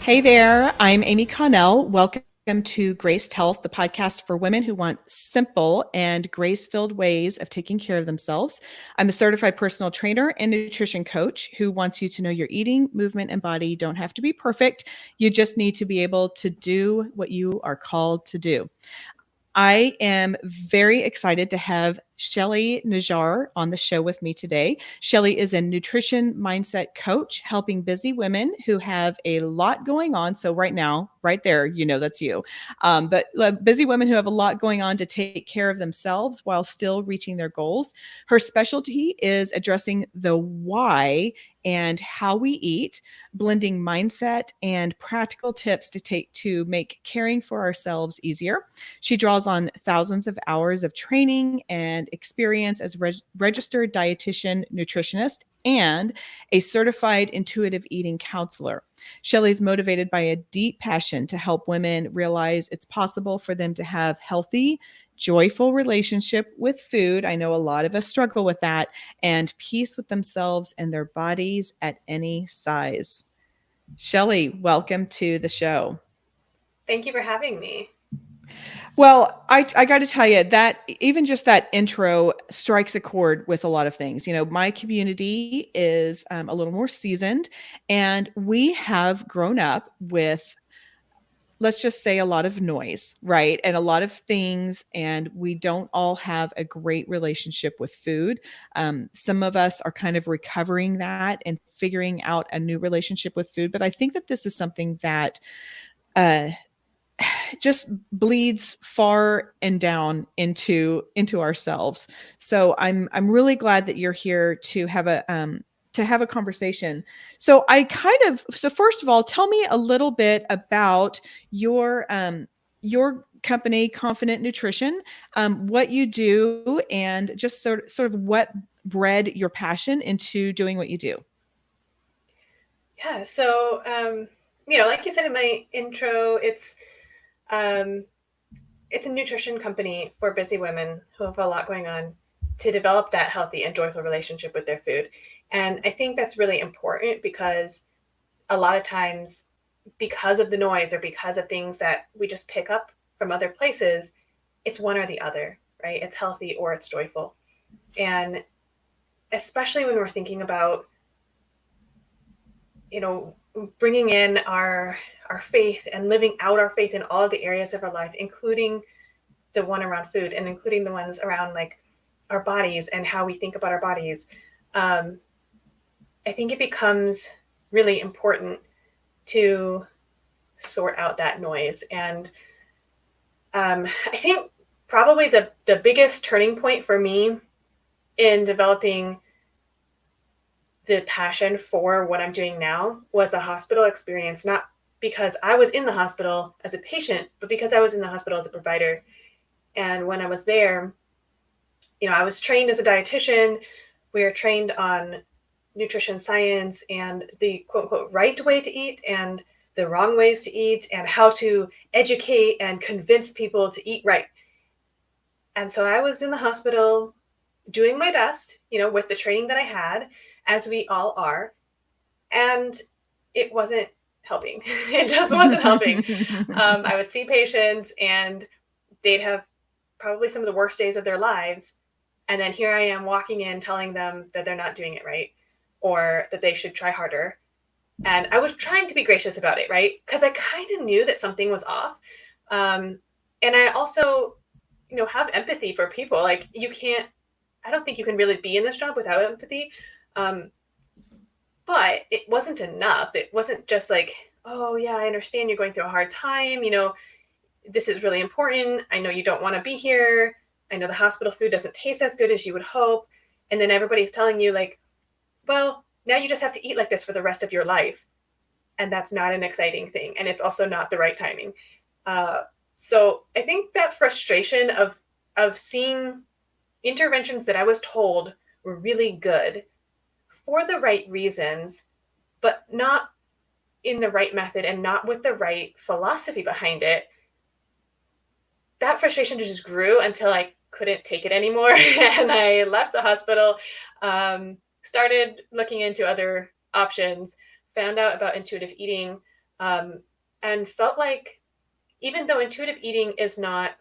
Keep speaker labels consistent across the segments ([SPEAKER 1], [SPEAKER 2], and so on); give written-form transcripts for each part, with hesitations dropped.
[SPEAKER 1] Hey there, I'm Amy Connell. Welcome to Graced Health, the podcast for women who want simple and grace-filled ways of taking care of themselves. I'm a certified personal trainer and nutrition coach who wants you to know your eating, movement, and body don't have to be perfect. You just need to be able to do what you are called to do. I am very excited to have Shelly Najjar on the show with me today. Shelly is a nutrition mindset coach helping busy women who have a lot going on. So, right now, right there, that's you. But busy women who have a lot going on to take care of themselves while still reaching their goals. Her specialty is addressing the why and how we eat, blending mindset and practical tips to make caring for ourselves easier. She draws on thousands of hours of training and experience as registered dietitian nutritionist and a certified intuitive eating counselor. Shelly's motivated by a deep passion to help women realize it's possible for them to have healthy, joyful relationship with food. I know a lot of us struggle with that, and peace with themselves and their bodies at any size. Shelly, welcome to the show.
[SPEAKER 2] Thank you for having me.
[SPEAKER 1] Well, I got to tell you that even just that intro strikes a chord with a lot of things. My community is a little more seasoned, and we have grown up with, let's just say, a lot of noise, right? And a lot of things, and we don't all have a great relationship with food. Some of us are kind of recovering that and figuring out a new relationship with food. But I think that this is something that uh, just bleeds far and down into ourselves. So I'm really glad that you're here to have a conversation. So first of all, tell me a little bit about your company, Confident Nutrition, what you do, and just sort of what bred your passion into doing what you do.
[SPEAKER 2] Yeah, so like you said in my intro, um, it's a nutrition company for busy women who have a lot going on to develop that healthy and joyful relationship with their food. And I think that's really important because a lot of times, because of the noise or because of things that we just pick up from other places, it's one or the other, right? It's healthy or it's joyful. And especially when we're thinking about bringing in our faith and living out our faith in all the areas of our life, including the one around food and including the ones around like our bodies and how we think about our bodies. um, I think it becomes really important to sort out that noise. And I think probably the biggest turning point for me in developing the passion for what I'm doing now was a hospital experience, not because I was in the hospital as a patient, but because I was in the hospital as a provider. And when I was there, I was trained as a dietitian. We are trained on nutrition science and the quote unquote right way to eat and the wrong ways to eat and how to educate and convince people to eat right. And so I was in the hospital doing my best, with the training that I had, as we all are. And it wasn't helping. It just wasn't helping. I would see patients and they'd have probably some of the worst days of their lives. And then here I am walking in telling them that they're not doing it right or that they should try harder. And I was trying to be gracious about it, right? Because I kind of knew that something was off. And I also, have empathy for people. Like I don't think you can really be in this job without empathy. Um, but it wasn't enough. It wasn't just like, oh yeah, I understand you're going through a hard time. This is really important. I know you don't want to be here. I know the hospital food doesn't taste as good as you would hope. And then everybody's telling you like, well, now you just have to eat like this for the rest of your life. And that's not an exciting thing. And it's also not the right timing. So I think that frustration of seeing interventions that I was told were really good for the right reasons, but not in the right method and not with the right philosophy behind it, that frustration just grew until I couldn't take it anymore. And I left the hospital, started looking into other options, found out about intuitive eating, and felt like even though intuitive eating is not,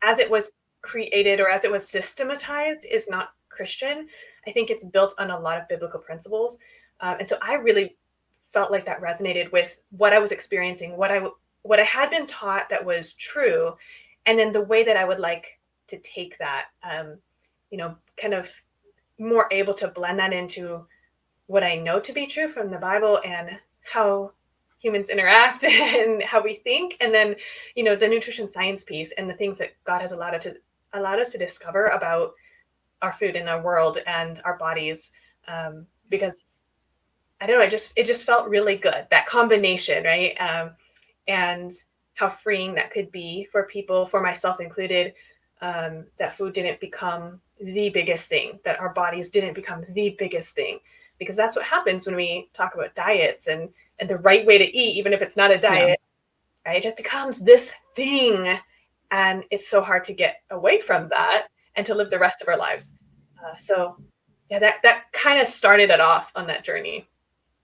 [SPEAKER 2] as it was created or as it was systematized, is not Christian, I think it's built on a lot of biblical principles. And so I really felt like that resonated with what I was experiencing, what I had been taught that was true, and then the way that I would like to take that, kind of more able to blend that into what I know to be true from the Bible and how humans interact and how we think. And then, the nutrition science piece and the things that God has allowed us to discover about our food and our world and our bodies. Because I don't know, it just felt really good, that combination, right? And how freeing that could be for people, for myself included, that food didn't become the biggest thing, that our bodies didn't become the biggest thing, because that's what happens when we talk about diets and the right way to eat, even if it's not a
[SPEAKER 1] Yeah.
[SPEAKER 2] diet, right? It just becomes this thing, and it's so hard to get away from that and to live the rest of our lives. So, yeah, that kind of started it off on that journey.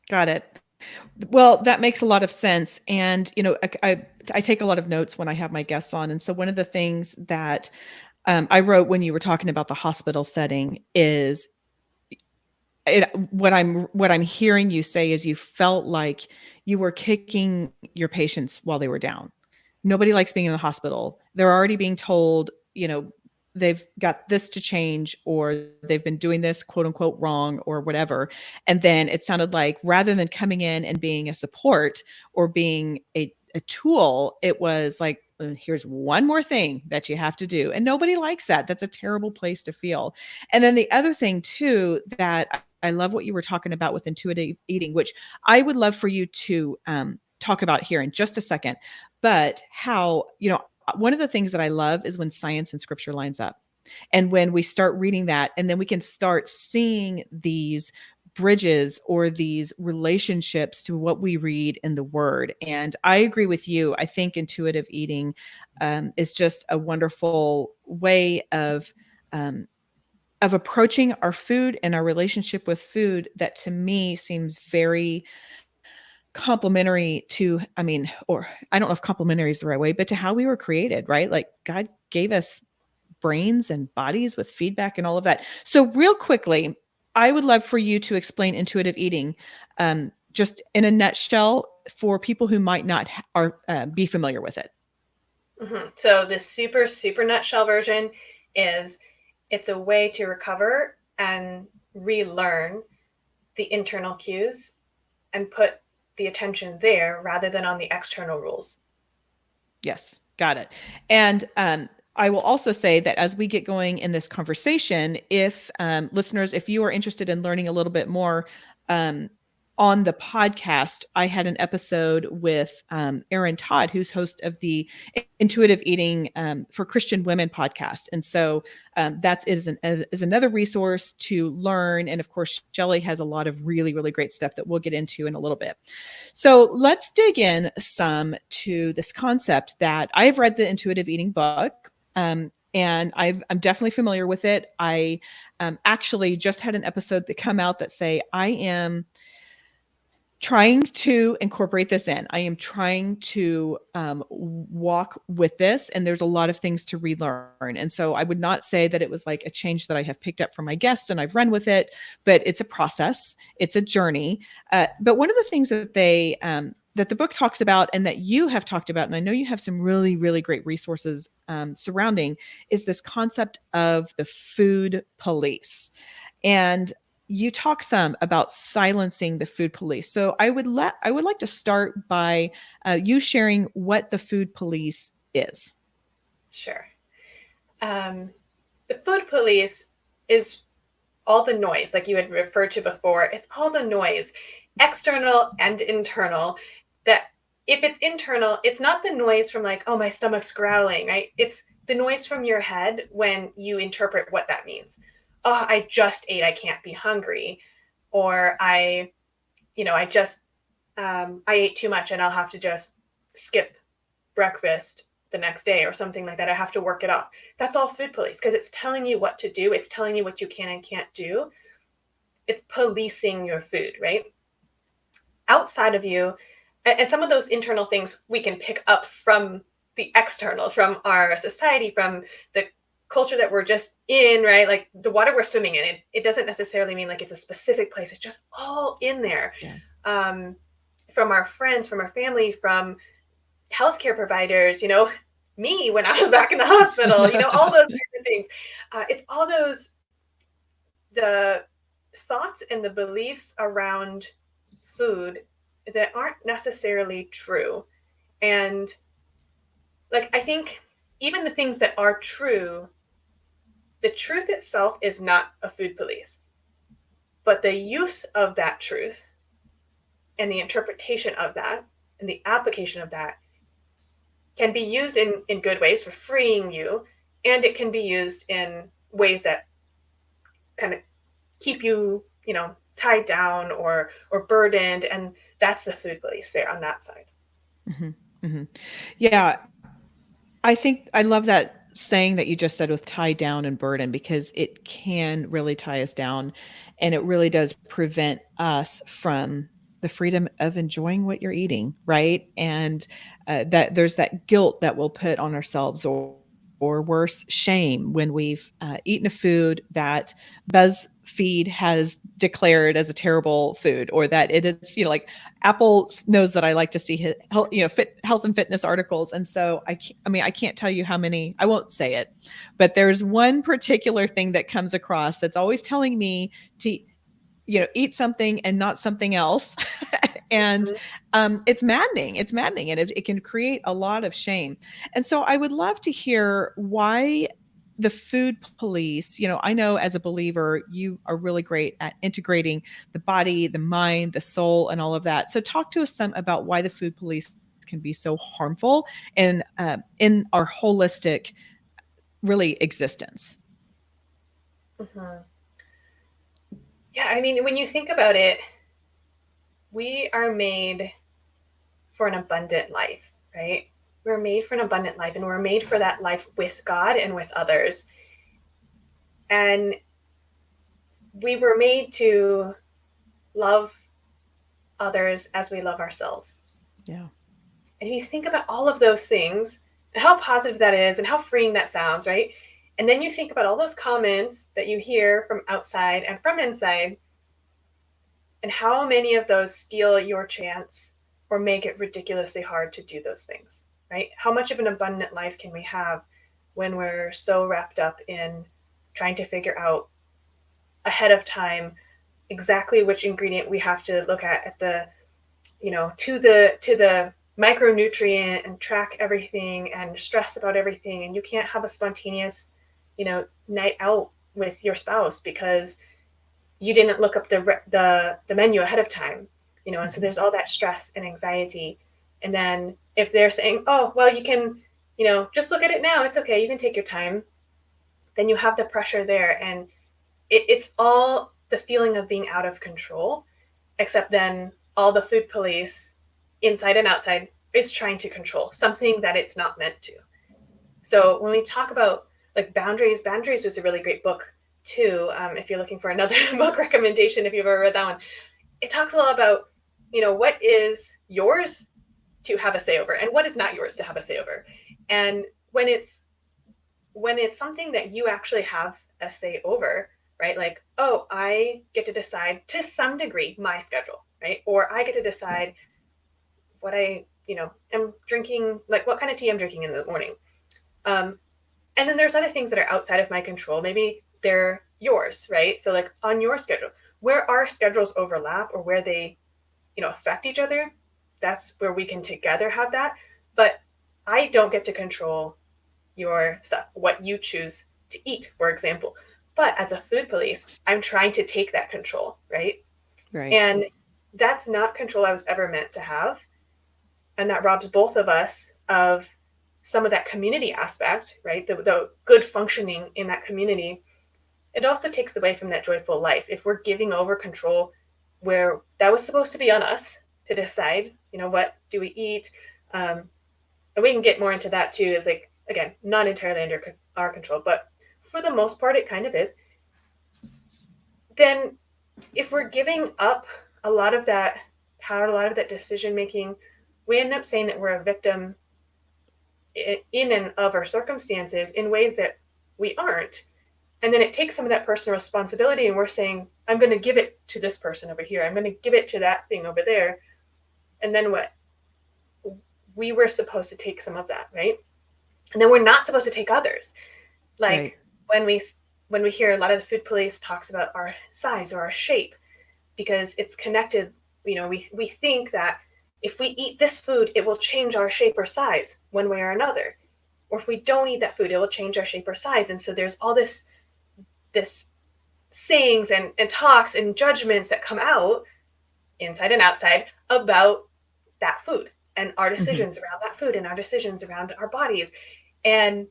[SPEAKER 1] Got it. Well, that makes a lot of sense. And, I take a lot of notes when I have my guests on. And so one of the things that I wrote when you were talking about the hospital setting is what I'm hearing you say is you felt like you were kicking your patients while they were down. Nobody likes being in the hospital. They're already being told, they've got this to change, or they've been doing this quote unquote wrong or whatever. And then it sounded like rather than coming in and being a support or being a tool, it was like, here's one more thing that you have to do. And nobody likes that. That's a terrible place to feel. And then the other thing too, that I love what you were talking about with intuitive eating, which I would love for you to talk about here in just a second. But how, one of the things that I love is when science and scripture lines up. And when we start reading that, and then we can start seeing these bridges or these relationships to what we read in the word. And I agree with you. I think intuitive eating is just a wonderful way of approaching our food and our relationship with food that to me seems very complementary to, or I don't know if complementary is the right way, but to how we were created, right? Like God gave us brains and bodies with feedback and all of that. So real quickly, I would love for you to explain intuitive eating, just in a nutshell for people who might not be familiar with it.
[SPEAKER 2] So the super, super nutshell version is it's a way to recover and relearn the internal cues and put the attention there rather than on the external rules.
[SPEAKER 1] Yes, got it. And I will also say that as we get going in this conversation, if listeners, if you are interested in learning a little bit more on the podcast, I had an episode with Erin Todd, who's host of the Intuitive Eating for Christian Women podcast. And so that is another resource to learn. And of course, Shelly has a lot of really, really great stuff that we'll get into in a little bit. So let's dig in some to this concept that I've read the Intuitive Eating book. And I'm definitely familiar with it. I actually just had an episode that come out that say I am trying to incorporate this in. I am trying to walk with this, and there's a lot of things to relearn. And so I would not say that it was like a change that I have picked up from my guests and I've run with it, but it's a process, it's a journey. But one of the things that that the book talks about and that you have talked about, and I know you have some really, really great resources surrounding, is this concept of the food police. And you talk some about silencing the food police. So I would like to start by you sharing what the food police is.
[SPEAKER 2] Sure. The food police is all the noise, like you had referred to before. It's all the noise, external and internal, that if it's internal, it's not the noise from like, oh, my stomach's growling, right? It's the noise from your head when you interpret what that means. Oh, I just ate, I can't be hungry. Or I ate too much and I'll have to just skip breakfast the next day or something like that. I have to work it off. That's all food police, because it's telling you what to do. It's telling you what you can and can't do. It's policing your food, right? Outside of you, And some of those internal things we can pick up from the externals, from our society, from the culture that we're just in, right? Like the water we're swimming in, it doesn't necessarily mean like it's a specific place. It's just all in there.
[SPEAKER 1] Yeah.
[SPEAKER 2] From our friends, from our family, from healthcare providers, me when I was back in the hospital, all those different things. It's all the thoughts and the beliefs around food that aren't necessarily true. And like, I think even the things that are true, the truth itself is not a food police, but the use of that truth and the interpretation of that and the application of that can be used in good ways for freeing you, and it can be used in ways that kind of keep you, tied down or burdened, and that's the food police there on that side.
[SPEAKER 1] Mm-hmm. Mm-hmm. Yeah, I think I love that saying that you just said with tie down and burden, because it can really tie us down, and it really does prevent us from the freedom of enjoying what you're eating, right? And that there's that guilt that we'll put on ourselves, or worse, shame when we've eaten a food that BuzzFeed has declared as a terrible food, or that it is, like Apple knows that I like to see health and fitness articles. And so I can't tell you how many, I won't say it, but there's one particular thing that comes across that's always telling me to, eat something and not something else. And it's maddening. It's maddening. And it can create a lot of shame. And so I would love to hear why the food police, I know as a believer, you are really great at integrating the body, the mind, the soul, and all of that. So talk to us some about why the food police can be so harmful in our holistic, really, existence.
[SPEAKER 2] Mm-hmm. Yeah, I mean, when you think about it, we are made for an abundant life, right? We're made for an abundant life, and we're made for that life with God and with others. And we were made to love others as we love ourselves.
[SPEAKER 1] Yeah.
[SPEAKER 2] And if you think about all of those things and how positive that is and how freeing that sounds, right? And then you think about all those comments that you hear from outside and from inside, and how many of those steal your chance or make it ridiculously hard to do those things, right? How much of an abundant life can we have when we're so wrapped up in trying to figure out ahead of time exactly which ingredient we have to look at the, to the micronutrient, and track everything and stress about everything, and you can't have a spontaneous, night out with your spouse because you didn't look up the menu ahead of time, and so there's all that stress and anxiety. And then if they're saying, oh, well, you can, just look at it now, it's okay, you can take your time, then you have the pressure there. And it's all the feeling of being out of control, except then all the food police inside and outside is trying to control something that it's not meant to. So when we talk about like boundaries was a really great book too. If you're looking for another book recommendation, if you've ever read that one, it talks a lot about, what is yours to have a say over and what is not yours to have a say over. And when it's something that you actually have a say over, right? Like, oh, I get to decide to some degree my schedule, right? Or I get to decide what I, am drinking, like what kind of tea I'm drinking in the morning. And then there's other things that are outside of my control. Maybe they're yours, right? So like on your schedule, where our schedules overlap or where they, affect each other, that's where we can together have that. But I don't get to control your stuff, what you choose to eat, for example. But as a food police, I'm trying to take that control, right?
[SPEAKER 1] Right.
[SPEAKER 2] And that's not control I was ever meant to have. And that robs both of us of some of that community aspect, right? The good functioning in that community. It also takes away from that joyful life. If we're giving over control where that was supposed to be on us to decide, what do we eat? And we can get more into that too, is like, again, not entirely under our control, but for the most part, it kind of is. Then if we're giving up a lot of that how a lot of that decision making, we end up saying that we're a victim in and of our circumstances in ways that we aren't. And then it takes some of that personal responsibility, and we're saying, I'm going to give it to this person over here. I'm going to give it to that thing over there. And then what? We were supposed to take some of that, right? And then we're not supposed to take others. Like right. when we hear a lot of the food police talks about our size or our shape, because it's connected, we think that if we eat this food, it will change our shape or size one way or another. Or if we don't eat that food, it will change our shape or size. And so there's all this sayings and talks and judgments that come out inside and outside about that food and our decisions around that food and our decisions around our bodies. And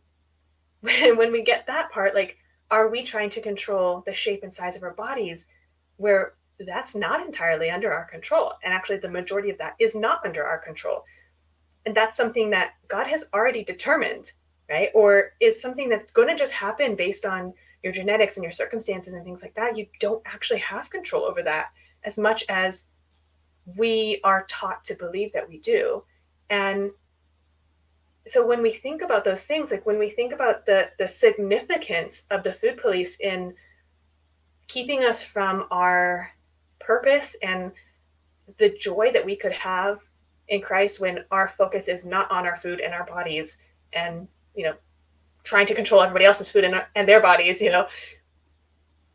[SPEAKER 2] when we get that part, like, are we trying to control the shape and size of our bodies where that's not entirely under our control? And actually the majority of that is not under our control. And that's something that God has already determined, right? Or is something that's going to just happen based on your genetics and your circumstances and things like that. You don't actually have control over that as much as we are taught to believe that we do. And so when we think about those things, like when we think about the significance of the food police in keeping us from our purpose and the joy that we could have in Christ when our focus is not on our food and our bodies and, trying to control everybody else's food and their bodies,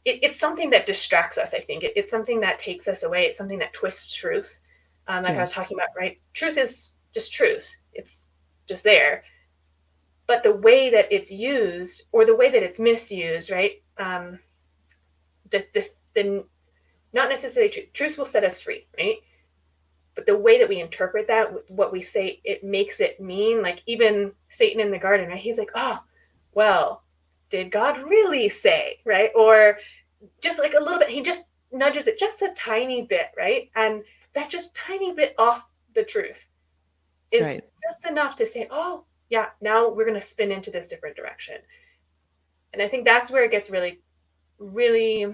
[SPEAKER 2] it's something that distracts us. I think it's something that takes us away. It's something that twists truth. I was talking about, right? Truth is just truth. It's just there. But the way that it's used or the way that it's misused, right? The not necessarily truth will set us free, right? But the way that we interpret that, what we say, it makes it mean, like even Satan in the garden, right? He's like, oh, well, did God really say, right? Or just like a little bit, he just nudges it just a tiny bit, right? And that just tiny bit off the truth is just enough to say, oh, yeah, now we're going to spin into this different direction. And I think that's where it gets really, really,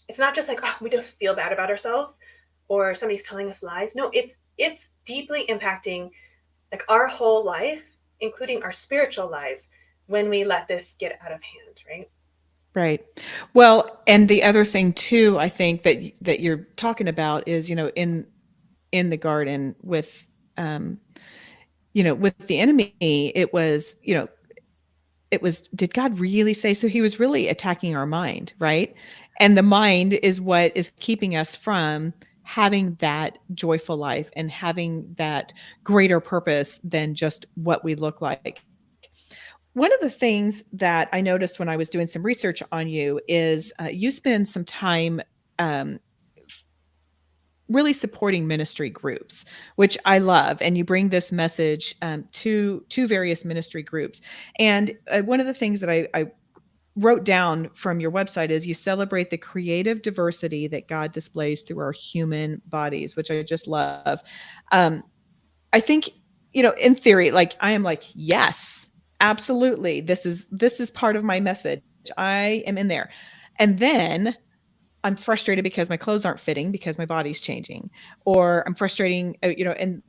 [SPEAKER 2] it's not just like, oh, we just feel bad about ourselves or somebody's telling us lies. No, it's deeply impacting like our whole life, including our spiritual lives, when we let this get out of hand, right?
[SPEAKER 1] Right. Well, and the other thing too, I think that you're talking about is, in the garden with, with the enemy, it was, did God really say so? He was really attacking our mind, right? And the mind is what is keeping us from having that joyful life and having that greater purpose than just what we look like. One of the things that I noticed when I was doing some research on you is you spend some time really supporting ministry groups, which I love. And you bring this message to various ministry groups. And one of the things that I wrote down from your website is you celebrate the creative diversity that God displays through our human bodies, which I just love. I think, in theory, like I am like, yes, absolutely. This is part of my message. I am in there. And then I'm frustrated because my clothes aren't fitting because my body's changing, or I'm frustrating, and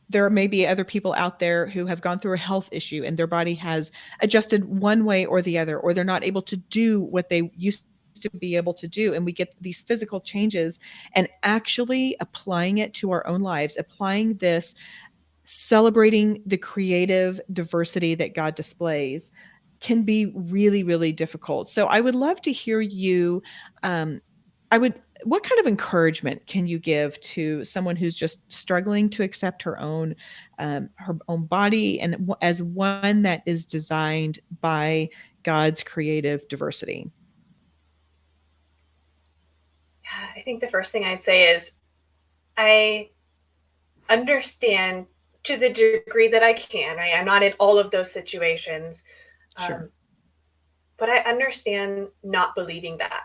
[SPEAKER 1] there may be other people out there who have gone through a health issue and their body has adjusted one way or the other, or they're not able to do what they used to be able to do. And we get these physical changes, and actually applying it to our own lives, applying this, celebrating the creative diversity that God displays can be really, really difficult. So I would love to hear you. What kind of encouragement can you give to someone who's just struggling to accept her own body and as one that is designed by God's creative diversity?
[SPEAKER 2] I think the first thing I'd say is I understand to the degree that I can. I'm not in all of those situations.
[SPEAKER 1] Sure.
[SPEAKER 2] But I understand not believing that.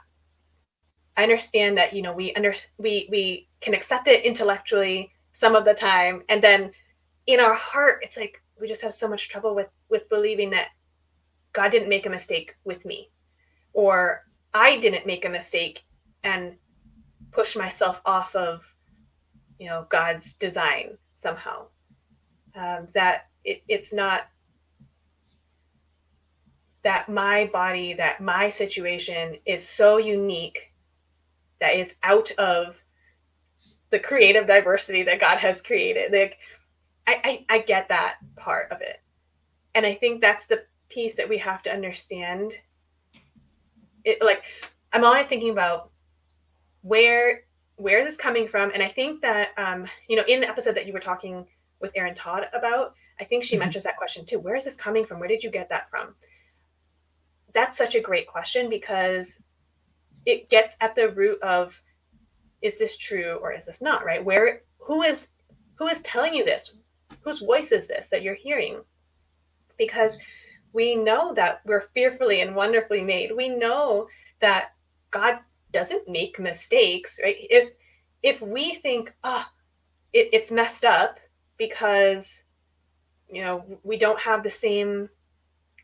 [SPEAKER 2] I understand that, we can accept it intellectually some of the time. And then in our heart, it's like, we just have so much trouble with believing that God didn't make a mistake with me, or I didn't make a mistake and push myself off of God's design somehow. That it's not that my body, that my situation is so unique that it's out of the creative diversity that God has created. Like, I get that part of it. And I think that's the piece that we have to understand. Like, I'm always thinking about where is this coming from? And I think that, in the episode that you were talking with Erin Todd about, I think she mentions that question too. Where is this coming from? Where did you get that from? That's such a great question, because it gets at the root of, is this true or is this not, right? Who is telling you this? Whose voice is this that you're hearing? Because we know that we're fearfully and wonderfully made. We know that God doesn't make mistakes, right? If we think, it's messed up because, we don't have the same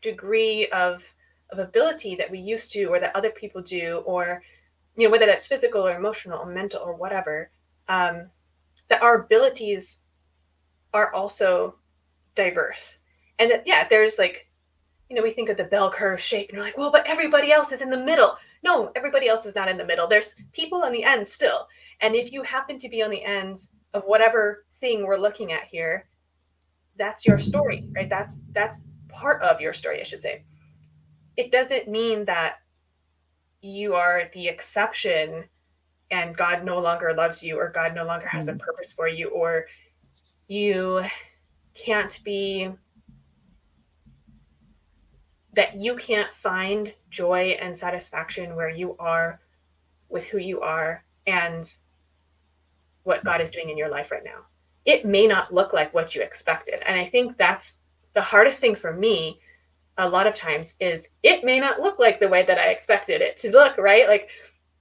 [SPEAKER 2] degree of ability that we used to, or that other people do, or, whether that's physical or emotional or mental or whatever, that our abilities are also diverse. And that, yeah, there's like, we think of the bell curve shape and we're like, well, but everybody else is in the middle. No, everybody else is not in the middle. There's people on the end still. And if you happen to be on the ends of whatever thing we're looking at here, that's your story, right? That's part of your story, I should say. It doesn't mean that you are the exception and God no longer loves you, or God no longer has a purpose for you, or you can't be, that you can't find joy and satisfaction where you are with who you are and what God is doing in your life right now. It may not look like what you expected. And I think that's the hardest thing for me a lot of times, is it may not look like the way that I expected it to look, right? Like,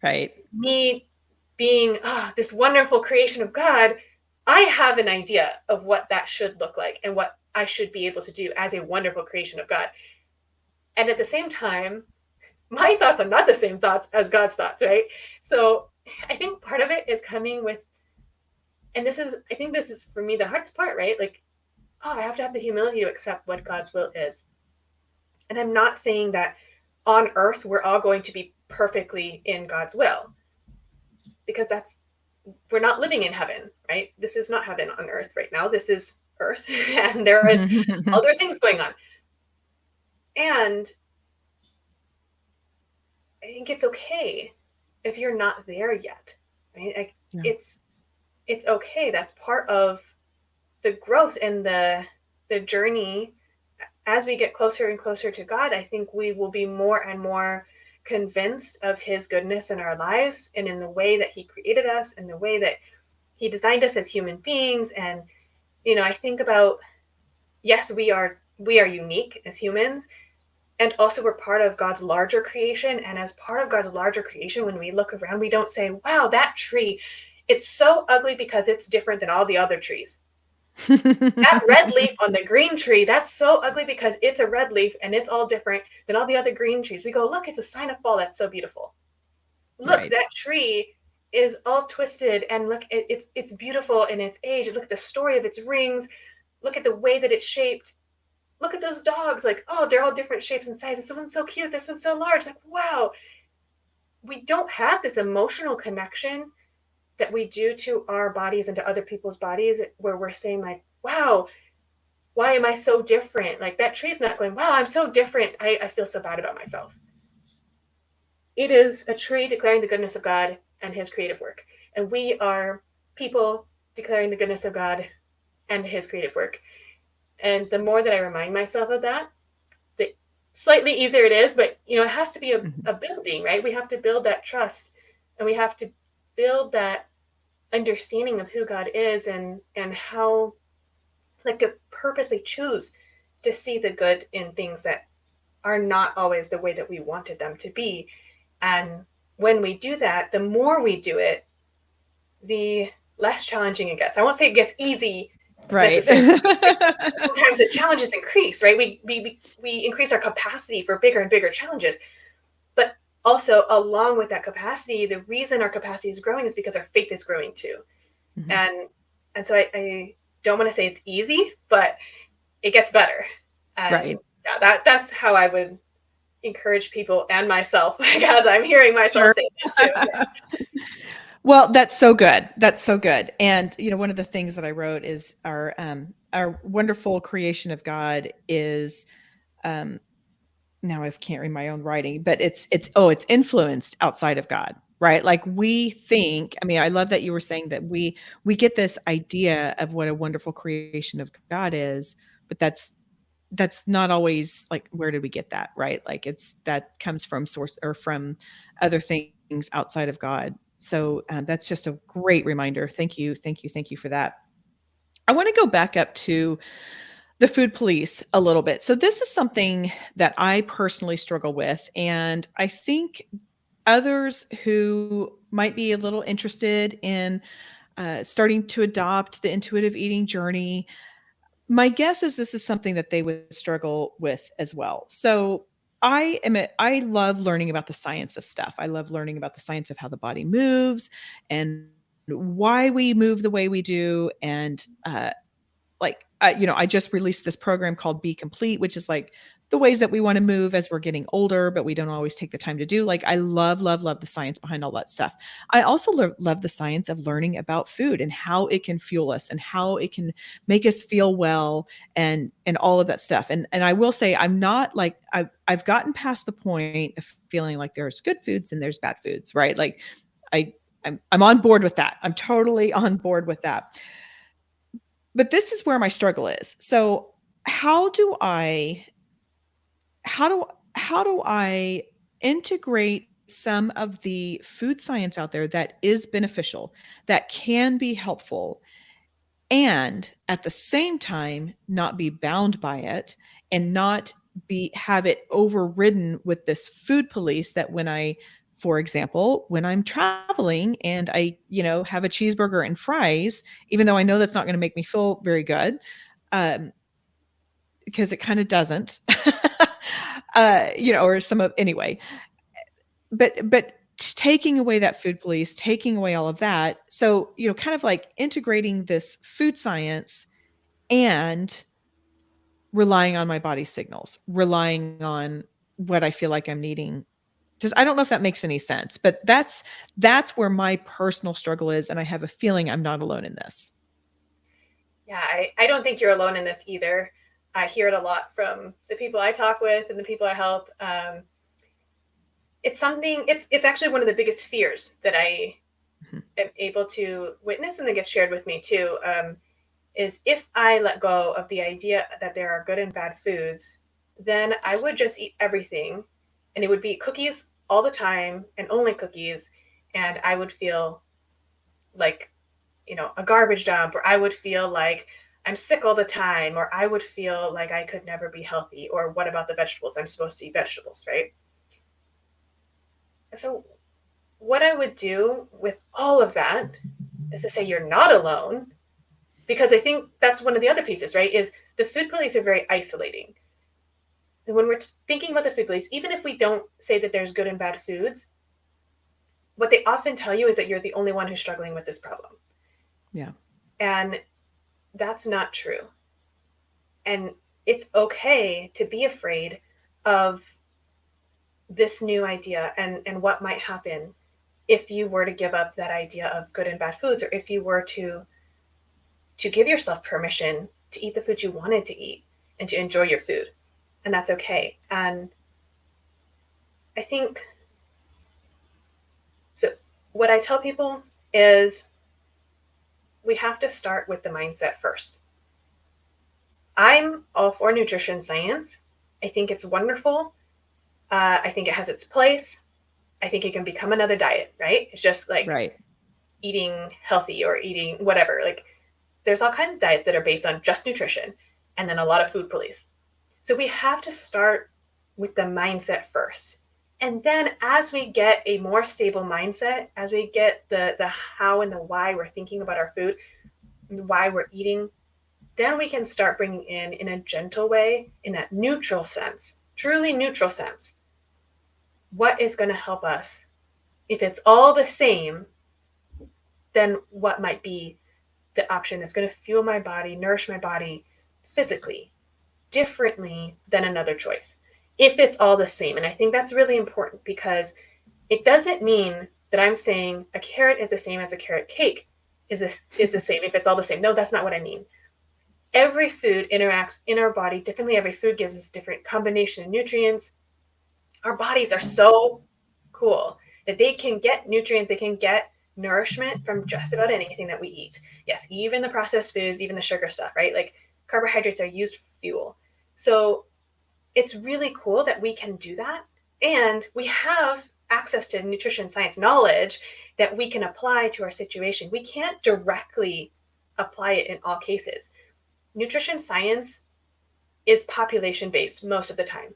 [SPEAKER 1] right.
[SPEAKER 2] Me being this wonderful creation of God, I have an idea of what that should look like and what I should be able to do as a wonderful creation of God. And at the same time, my thoughts are not the same thoughts as God's thoughts, right? So I think part of it is coming with, and I think this is for me the hardest part, right? Like, I have to have the humility to accept what God's will is. And I'm not saying that on earth we're all going to be perfectly in God's will, because we're not living in heaven, right? This is not heaven on earth right now. This is earth, and there is other things going on. And I think it's okay if you're not there yet, right? Like, it's okay. That's part of the growth and the journey. As we get closer and closer to God, I think we will be more and more convinced of his goodness in our lives, and in the way that he created us, and the way that he designed us as human beings. And, I think about, yes, we are unique as humans, and also we're part of God's larger creation. And as part of God's larger creation, when we look around, we don't say, wow, that tree, it's so ugly because it's different than all the other trees. That red leaf on the green tree, that's so ugly because it's a red leaf and it's all different than all the other green trees. We go, look, it's a sign of fall. That's so beautiful. Look, right. That tree is all twisted, and look, it's beautiful in its age. Look at the story of its rings. Look at the way that it's shaped. Look at those dogs. Like, they're all different shapes and sizes. This one's so cute. This one's so large. Like, wow. We don't have this emotional connection that we do to our bodies and to other people's bodies, where we're saying like, wow, why am I so different? Like, that tree's not going, wow, I'm so different. I feel so bad about myself. It is a tree declaring the goodness of God and his creative work. And we are people declaring the goodness of God and his creative work. And the more that I remind myself of that, the slightly easier it is. But, it has to be a building, right? We have to build that trust, and we have to build that understanding of who God is, and how, like, to purposely choose to see the good in things that are not always the way that we wanted them to be. And when we do that, the more we do it, the less challenging it gets. I won't say it gets easy,
[SPEAKER 1] right?
[SPEAKER 2] Sometimes the challenges increase, right? We increase our capacity for bigger and bigger challenges. But also, along with that capacity, the reason our capacity is growing is because our faith is growing too.
[SPEAKER 1] Mhm.
[SPEAKER 2] And so I don't want to say it's easy, but it gets better. And
[SPEAKER 1] Right.
[SPEAKER 2] yeah, that's how I would encourage people and myself, like, as I'm hearing myself
[SPEAKER 1] Sure.
[SPEAKER 2] say this too. Yeah.
[SPEAKER 1] Well, that's so good. That's so good. And one of the things that I wrote is our wonderful creation of God is um now I can't read my own writing, but it's influenced outside of God, right? Like we think, I mean, I love that you were saying that we get this idea of what a wonderful creation of God is, but that's not always like where did we get that, right? Like it's that comes from source or from other things outside of God. So that's just a great reminder. Thank you, thank you, thank you for that. I want to go back up to the food police a little bit. So this is something that I personally struggle with, and I think others who might be a little interested in starting to adopt the intuitive eating journey, my guess is this is something that they would struggle with as well. So I love learning about the science of stuff. I love learning about the science of how the body moves and why we move the way we do, and like I just released this program called Be Complete, which is like the ways that we want to move as we're getting older, but we don't always take the time to do. Like I love the science behind all that stuff. I also love the science of learning about food and how it can fuel us and how it can make us feel well, and all of that stuff. And I will say I'm not like I've gotten past the point of feeling like there's good foods and there's bad foods, right? Like I I'm on board with that. I'm totally on board with that. But this is where my struggle is. So, how do I how do how do I integrate some of the food science out there that is beneficial, that can be helpful, and at the same time not be bound by it and not be have it overridden with this food police that when I for example, when I'm traveling and I, have a cheeseburger and fries, even though I know that's not going to make me feel very good, um, because it kind of doesn't, or some of anyway. But taking away that food police, taking away all of that, so kind of like integrating this food science and relying on my body signals, relying on what I feel like I'm needing. Just I don't know if that makes any sense, but that's where my personal struggle is, and I have a feeling I'm not alone in this.
[SPEAKER 2] Yeah, I don't think you're alone in this either. I hear it a lot from the people I talk with and the people I help. It's something. It's actually one of the biggest fears that I
[SPEAKER 1] Mhm.
[SPEAKER 2] am able to witness, and that gets shared with me too. Is if I let go of the idea that there are good and bad foods, then I would just eat everything, and it would be cookies all the time and only cookies, and I would feel like a garbage dump, or I would feel like I'm sick all the time, or I would feel like I could never be healthy, or what about the vegetables? I'm supposed to eat vegetables, right? So, what I would do with all of that is to say you're not alone, because I think that's one of the other pieces, right? Is the food police are very isolating. And when we're thinking about the food police, even if we don't say that there's good and bad foods, what they often tell you is that you're the only one who's struggling with this problem.
[SPEAKER 1] Yeah.
[SPEAKER 2] And that's not true. And it's okay to be afraid of this new idea and what might happen if you were to give up that idea of good and bad foods, or if you were to give yourself permission to eat the food you wanted to eat and to enjoy your food. And that's okay. And I think so. What I tell people is we have to start with the mindset first. I'm all for nutrition science. I think it's wonderful. I think it has its place. I think it can become another diet, right? It's just like
[SPEAKER 1] Right.
[SPEAKER 2] eating healthy or eating whatever. Like there's all kinds of diets that are based on just nutrition and then a lot of food police. So we have to start with the mindset first. And then as we get a more stable mindset, as we get the how and the why we're thinking about our food, why we're eating, then we can start bringing in a gentle way, in that neutral sense, truly neutral sense, what is going to help us. If it's all the same, then what might be the option that's going to fuel my body, nourish my body physically differently than another choice, if it's all the same. And I think that's really important, because it doesn't mean that I'm saying a carrot is the same as a carrot cake is the same if it's all the same. No, that's not what I mean. Every food interacts in our body differently. Every food gives us different combination of nutrients. Our bodies are so cool that they can get nutrients, they can get nourishment from just about anything that we eat. Yes, even the processed foods, even the sugar stuff, right? Like carbohydrates are used for fuel. So it's really cool that we can do that. And we have access to nutrition science knowledge that we can apply to our situation. We can't directly apply it in all cases. Nutrition science is population based most of the time.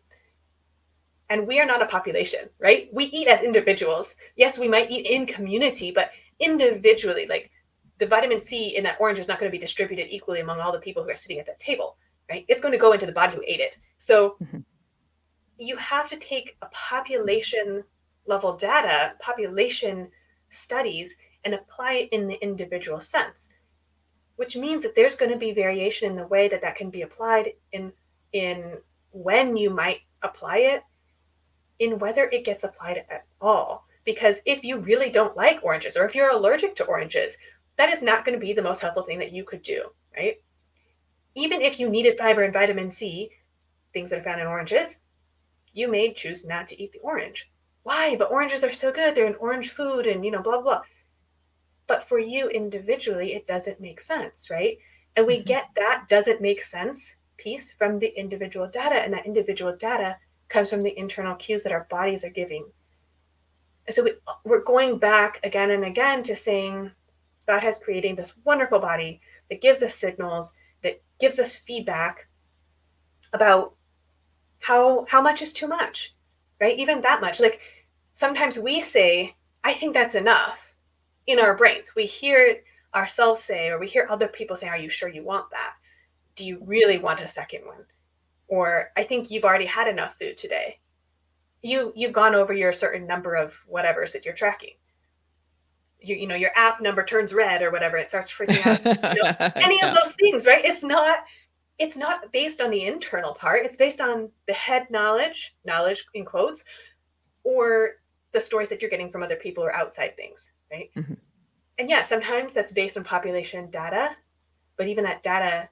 [SPEAKER 2] And we are not a population, right? We eat as individuals. Yes, we might eat in community, but individually, like the vitamin C in that orange is not going to be distributed equally among all the people who are sitting at that table, right? It's going to go into the body who ate it. So you have to take a population level data, population studies, and apply it in the individual sense, which means that there's going to be variation in the way that that can be applied, in when you might apply it, in whether it gets applied at all. Because if you really don't like oranges, or if you're allergic to oranges, that is not going to be the most helpful thing that you could do, right? Even if you needed fiber and vitamin C, things that are found in oranges, you may choose not to eat the orange. Why? But oranges are so good. They're an orange food and, blah, blah. But for you individually, it doesn't make sense, right? And we get that doesn't make sense piece from the individual data. And that individual data comes from the internal cues that our bodies are giving. So we're going back again and again to saying God has created this wonderful body that gives us signals, that gives us feedback about how much is too much, right? Even that much. Like sometimes we say, I think that's enough in our brains. We hear ourselves say, or we hear other people say, are you sure you want that? Do you really want a second one? Or I think you've already had enough food today. You've gone over your certain number of whatever's that you're tracking. Your app number turns red or whatever. It starts freaking out. Any of those things, right? It's not based on the internal part. It's based on the head knowledge in quotes, or the stories that you're getting from other people or outside things, right? Mm-hmm. And yeah, sometimes that's based on population data, but even that data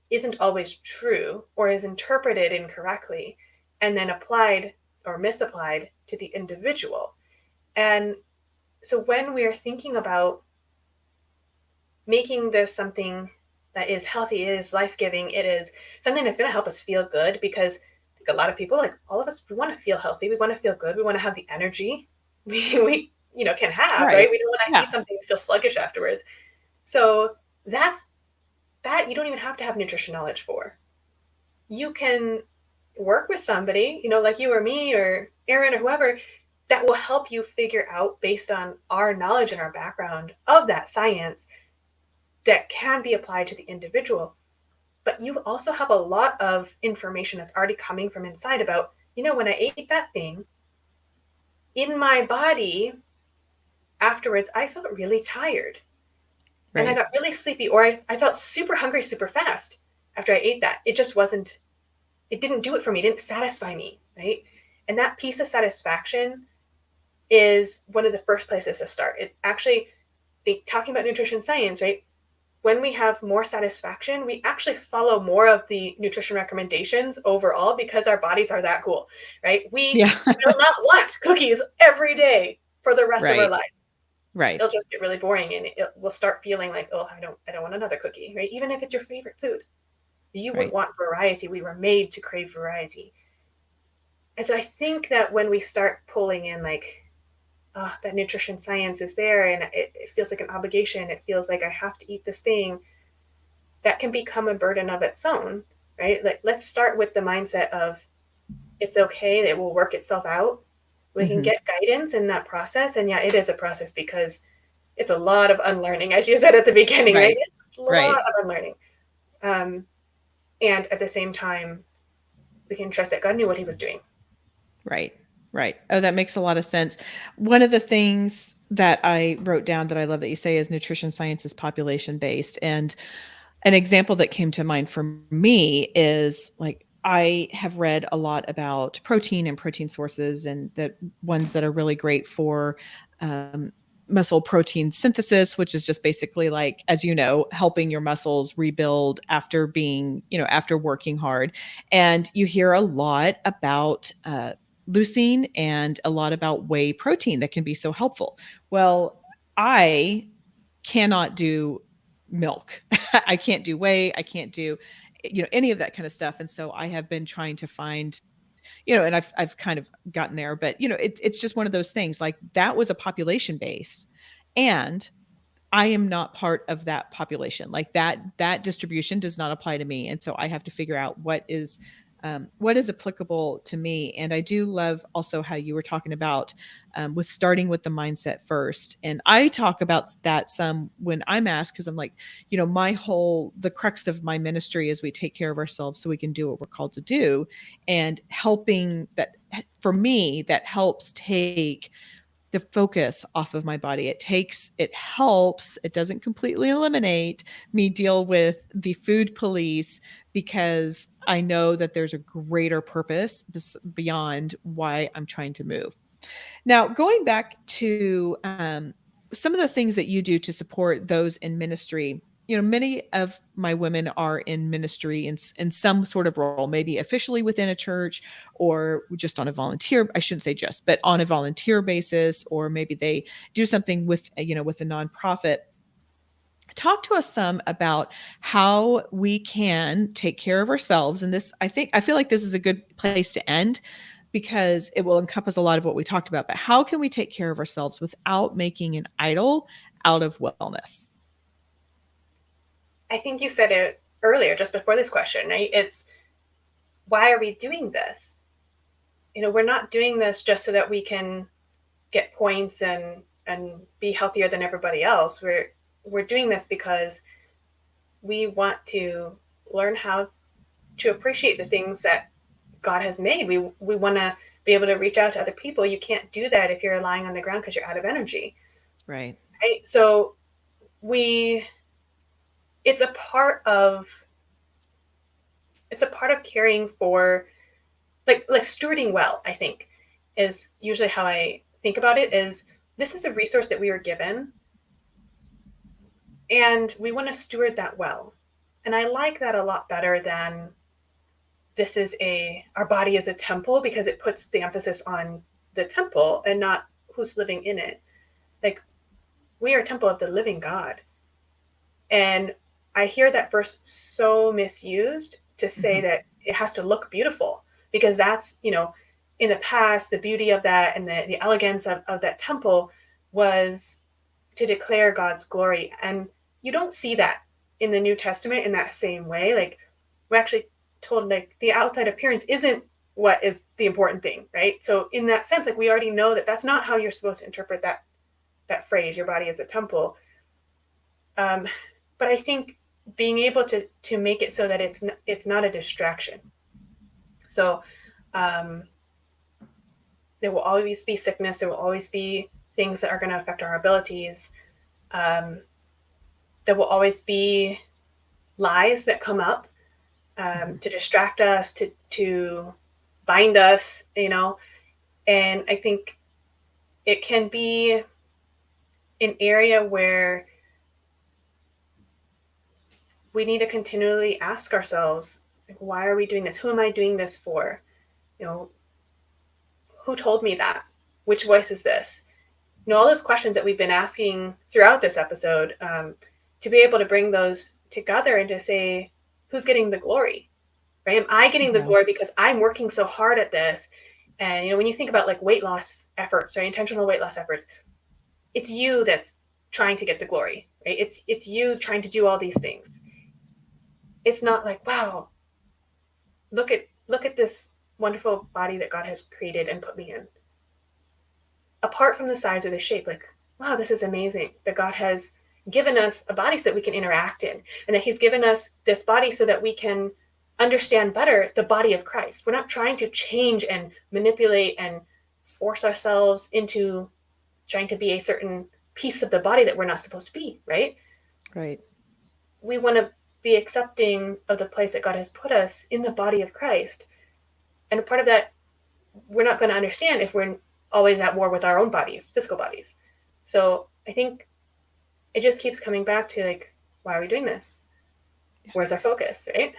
[SPEAKER 2] isn't always true or is interpreted incorrectly and then applied or misapplied to the individual. And so when we are thinking about making this something that is healthy, it is life-giving, it is something that's going to help us feel good, because I think a lot of people, like all of us, we want to feel healthy, we want to feel good, we want to have the energy we can have, right? We don't want to eat something and feel sluggish afterwards. So that you don't even have to have nutrition knowledge for. You can work with somebody, like you or me or Aaron or whoever, that will help you figure out, based on our knowledge and our background of that science, that can be applied to the individual. But you also have a lot of information that's already coming from inside about, when I ate that thing, in my body afterwards, I felt really tired. Right. And I got really sleepy, or I felt super hungry super fast after I ate that. It just it didn't do it for me. It didn't satisfy me, right? And that piece of satisfaction is one of the first places to start. It actually, talking about nutrition science, right? When we have more satisfaction, we actually follow more of the nutrition recommendations overall, because our bodies are that cool, right? We will not want cookies every day for the rest of our life.
[SPEAKER 1] Right.
[SPEAKER 2] It'll just get really boring, and we'll start feeling like, oh, I don't want another cookie, right? Even if it's your favorite food, you would want variety. We were made to crave variety. And so I think that when we start pulling in that nutrition science is there, and it feels like an obligation, it feels like I have to eat this thing, that can become a burden of its own, right? Like, let's start with the mindset of it's okay, it will work itself out. We can get guidance in that process. And yeah, it is a process, because it's a lot of unlearning, as you said at the beginning, right? It's a lot of unlearning. And at the same time, we can trust that God knew what he was doing.
[SPEAKER 1] Right. Right. Oh, that makes a lot of sense. One of the things that I wrote down that I love that you say is nutrition science is population based. And an example that came to mind for me is like I have read a lot about protein and protein sources and the ones that are really great for um, muscle protein synthesis, which is just basically like, as you know, helping your muscles rebuild after being, after working hard. And you hear a lot about leucine and a lot about whey protein that can be so helpful. Well, I cannot do milk. I can't do whey. I can't do, any of that kind of stuff. And so I have been trying to find, and I've kind of gotten there, but it's just one of those things like that was a population based, and I am not part of that population. Like that distribution does not apply to me. And so I have to figure out what is applicable to me. And I do love also how you were talking about with starting with the mindset first. And I talk about that some when I'm asked, because I'm like, the crux of my ministry is we take care of ourselves so we can do what we're called to do. And helping that, for me, that helps take the focus off of my body. It helps, it doesn't completely eliminate me deal with the food police, because I know that there's a greater purpose beyond why I'm trying to move. Now, going back to some of the things that you do to support those in ministry, many of my women are in ministry in some sort of role, maybe officially within a church or just on a volunteer, I shouldn't say just, but on a volunteer basis, or maybe they do something with, with a nonprofit. Talk to us some about how we can take care of ourselves. And this, I feel like this is a good place to end because it will encompass a lot of what we talked about. But how can we take care of ourselves without making an idol out of wellness?
[SPEAKER 2] I think you said it earlier, just before this question, right? It's, why are we doing this? We're not doing this just so that we can get points and be healthier than everybody else. We're doing this because we want to learn how to appreciate the things that God has made. We want to be able to reach out to other people. You can't do that if you're lying on the ground because you're out of energy.
[SPEAKER 1] Right.
[SPEAKER 2] Right? So it's a part of caring for, like stewarding well, I think, is usually how I think about it. Is this is a resource that we are given, and we want to steward that well. And I like that a lot better than our body is a temple, because it puts the emphasis on the temple and not who's living in it. Like, we are a temple of the living God. And I hear that verse so misused to say that it has to look beautiful, because that's, in the past, the beauty of that and the elegance of that temple was to declare God's glory. And you don't see that in the New Testament in that same way. Like, we're actually told, like, the outside appearance isn't what is the important thing, right? So in that sense, like, we already know that that's not how you're supposed to interpret that phrase, your body is a temple. But I think being able to make it so that it's not a distraction. So there will always be sickness. There will always be things that are going to affect our abilities. There will always be lies that come up to distract us, to bind us, and I think it can be an area where we need to continually ask ourselves, like, why are we doing this? Who am I doing this for? Who told me that? Which voice is this? All those questions that we've been asking throughout this episode, to be able to bring those together and to say, who's getting the glory, right? Am I getting the glory because I'm working so hard at this? And, when you think about like weight loss efforts, right, intentional weight loss efforts, it's you that's trying to get the glory, right? It's you trying to do all these things. It's not like, wow, look at this wonderful body that God has created and put me in. Apart from the size or the shape, like, wow, this is amazing that God has given us a body so that we can interact in, and that he's given us this body so that we can understand better the body of Christ. We're not trying to change and manipulate and force ourselves into trying to be a certain piece of the body that we're not supposed to be, right?
[SPEAKER 1] Right.
[SPEAKER 2] We want to be accepting of the place that God has put us in the body of Christ. And a part of that, we're not going to understand if we're always at war with our own bodies, physical bodies. So I think it just keeps coming back to like, why are we doing this? Where's our focus, right?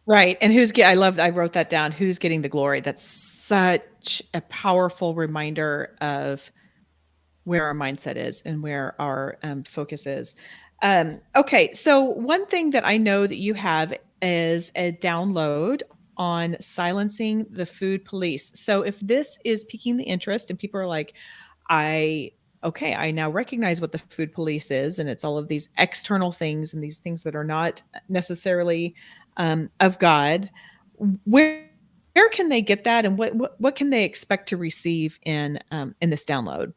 [SPEAKER 1] Right. And I wrote that down. Who's getting the glory? That's such a powerful reminder of where our mindset is and where our focus is. Okay. So one thing that I know that you have is a download on silencing the food police. So if this is piquing the interest and people are like, I now recognize what the food police is, and it's all of these external things and these things that are not necessarily of God. Where can they get that, and what can they expect to receive in this download?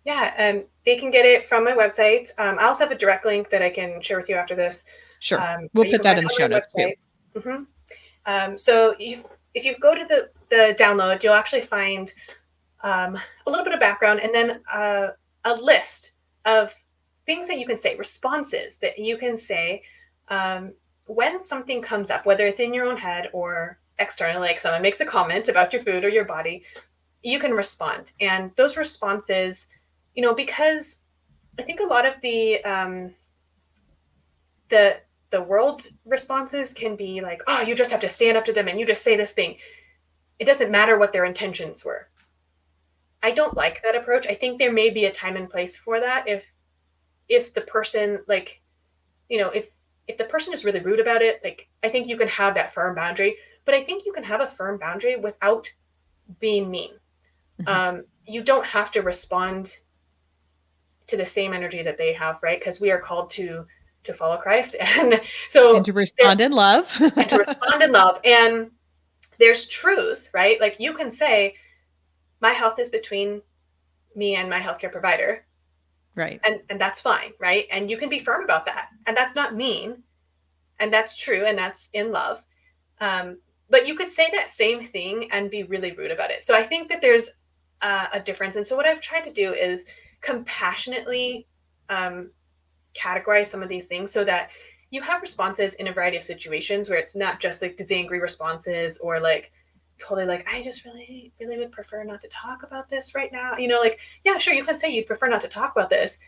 [SPEAKER 2] Yeah, they can get it from my website. I also have a direct link that I can share with you after this.
[SPEAKER 1] Sure, we'll
[SPEAKER 2] You
[SPEAKER 1] put
[SPEAKER 2] can
[SPEAKER 1] that
[SPEAKER 2] find
[SPEAKER 1] in
[SPEAKER 2] it
[SPEAKER 1] the
[SPEAKER 2] on
[SPEAKER 1] show
[SPEAKER 2] my
[SPEAKER 1] notes too.
[SPEAKER 2] website. So if you go to the download, you'll actually find a little bit of background and then a list of things that you can say, responses that you can say when something comes up, whether it's in your own head or external, like someone makes a comment about your food or your body, you can respond. And those responses, because I think a lot of the the world responses can be like, oh, you just have to stand up to them and you just say this thing. It doesn't matter what their intentions were. I don't like that approach. I think there may be a time and place for that if the person like, if the person is really rude about it, like I think you can have that firm boundary, but I think you can have a firm boundary without being mean. You don't have to respond to the same energy that they have, right? Because we are called to follow Christ, and
[SPEAKER 1] And
[SPEAKER 2] so
[SPEAKER 1] to respond in love.
[SPEAKER 2] and to respond in love. And there's truth, right? Like you can say, my health is between me and my healthcare provider,
[SPEAKER 1] Right.
[SPEAKER 2] and that's fine, right? And you can be firm about that, and that's not mean, and that's true, and that's in love. But you could say that same thing and be really rude about it. So I think that there's a difference. And so what I've tried to do is compassionately categorize some of these things so that you have responses in a variety of situations where it's not just like these angry responses or like totally like, I just really, really would prefer not to talk about this right now. Like, yeah, sure, you can say you'd prefer not to talk about this.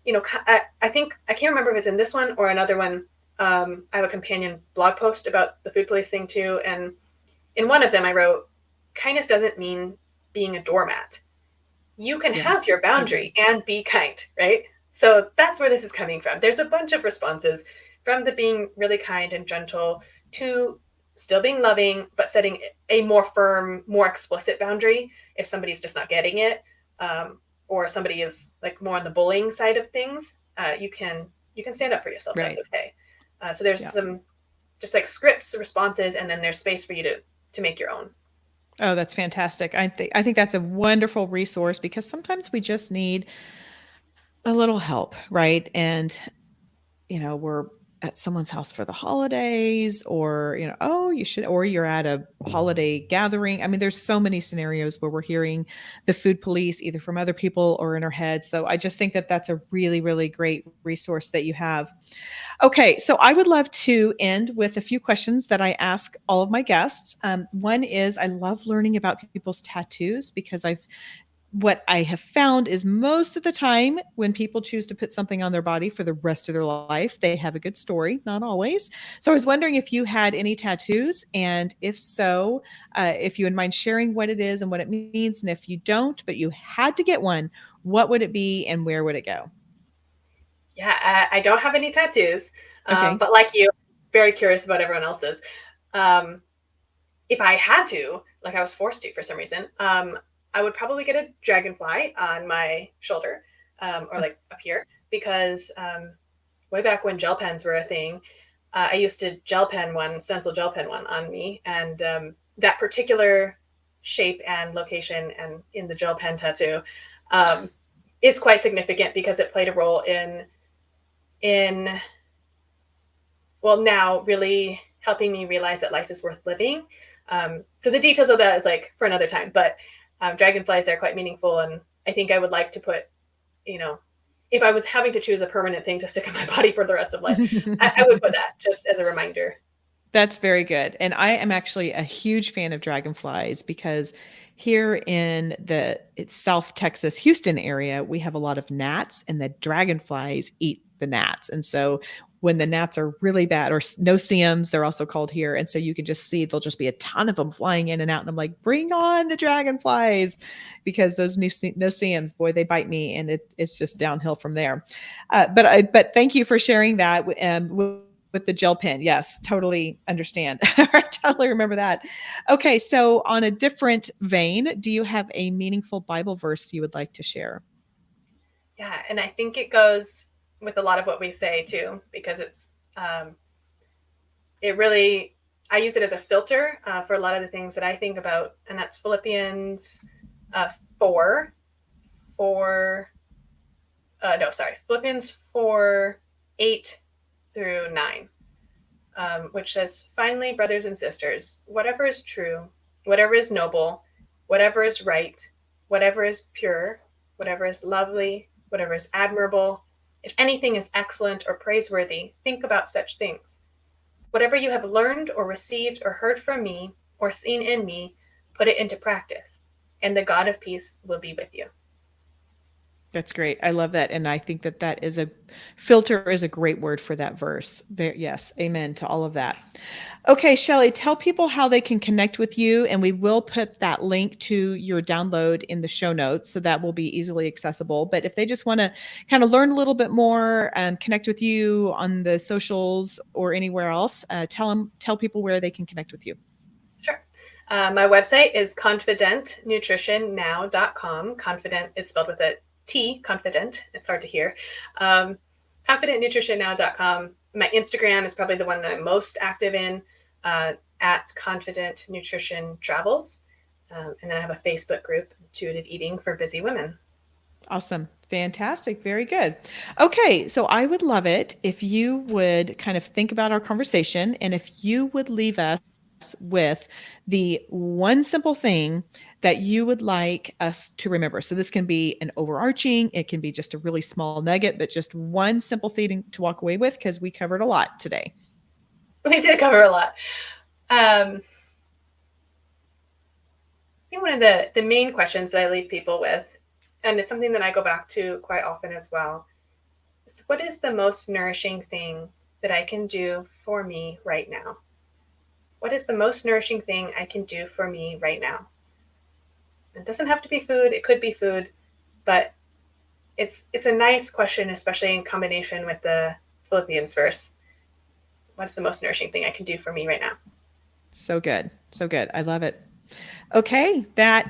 [SPEAKER 2] I think, I can't remember if it's in this one or another one. I have a companion blog post about the food police thing too. And in one of them I wrote, kindness doesn't mean being a doormat. You can have your boundary and be kind, right? So that's where this is coming from. There's a bunch of responses from the being really kind and gentle to still being loving, but setting a more firm, more explicit boundary if somebody's just not getting it, or somebody is like more on the bullying side of things. You can stand up for yourself. Right. That's okay. So there's some just like scripts, responses, and then there's space for you to make your own.
[SPEAKER 1] Oh, that's fantastic. I think that's a wonderful resource because sometimes we just need a little help, right? And we're at someone's house for the holidays, or or you're at a holiday gathering. I mean, there's so many scenarios where we're hearing the food police either from other people or in our head. So I just think that that's a really, really great resource that you have. Okay, so I would love to end with a few questions that I ask all of my guests. One is, I love learning about people's tattoos because what I have found is most of the time when people choose to put something on their body for the rest of their life, they have a good story, not always. So I was wondering if you had any tattoos, and if so, if you would mind sharing what it is and what it means. And if you don't, but you had to get one, what would it be and where would it go?
[SPEAKER 2] Yeah, I don't have any tattoos,
[SPEAKER 1] Okay.
[SPEAKER 2] But like you, very curious about everyone else's. If I had to, like I was forced to for some reason, I would probably get a dragonfly on my shoulder, or like up here, because way back when gel pens were a thing, I used to stencil gel pen one on me, and that particular shape and location and in the gel pen tattoo is quite significant because it played a role in now really helping me realize that life is worth living. So the details of that is like for another time, but Dragonflies are quite meaningful, and I think I would like to put, if I was having to choose a permanent thing to stick on my body for the rest of life, I would put that just as a reminder.
[SPEAKER 1] That's very good. And I am actually a huge fan of dragonflies because here in the South Texas, Houston area, we have a lot of gnats and the dragonflies eat the gnats. And so when the gnats are really bad, or no-see-ums, they're also called here. And so you can just see there'll just be a ton of them flying in and out. And I'm like, bring on the dragonflies, because those no-see-ums, boy, they bite me, and it's just downhill from there. But thank you for sharing that. With the gel pen. Yes, totally understand. I totally remember that. Okay, so on a different vein, do you have a meaningful Bible verse you would like to share?
[SPEAKER 2] Yeah, and I think it goes with a lot of what we say too, because it really, I use it as a filter for a lot of the things that I think about, and that's Philippians 4, Philippians 4, 8 through 9, which says, "Finally, brothers and sisters, whatever is true, whatever is noble, whatever is right, whatever is pure, whatever is lovely, whatever is admirable, if anything is excellent or praiseworthy, think about such things. Whatever you have learned or received or heard from me or seen in me, put it into practice, and the God of peace will be with you."
[SPEAKER 1] That's great. I love that. And I think that is filter is a great word for that verse. There, yes. Amen to all of that. Okay, Shelly, tell people how they can connect with you. And we will put that link to your download in the show notes, so that will be easily accessible. But if they just want to kind of learn a little bit more and connect with you on the socials or anywhere else, tell people where they can connect with you.
[SPEAKER 2] Sure. My website is confidentnutritionnow.com. Confident is spelled with a T, confident. It's hard to hear. Confidentnutritionnow.com. My Instagram is probably the one that I'm most active in, at Confident Nutrition Travels. And then I have a Facebook group, Intuitive Eating for Busy Women.
[SPEAKER 1] Awesome. Fantastic. Very good. Okay. So I would love it if you would kind of think about our conversation, and if you would leave us with the one simple thing that you would like us to remember. So this can be an overarching, it can be just a really small nugget, but just one simple thing to walk away with, because we covered a lot today.
[SPEAKER 2] We did cover a lot. I think one of the main questions that I leave people with, and it's something that I go back to quite often as well, is what is the most nourishing thing that I can do for me right now? What is the most nourishing thing I can do for me right now? It doesn't have to be food. It could be food, but it's a nice question, especially in combination with the Philippians verse. What's the most nourishing thing I can do for me right now?
[SPEAKER 1] So good. So good. I love it. Okay. That is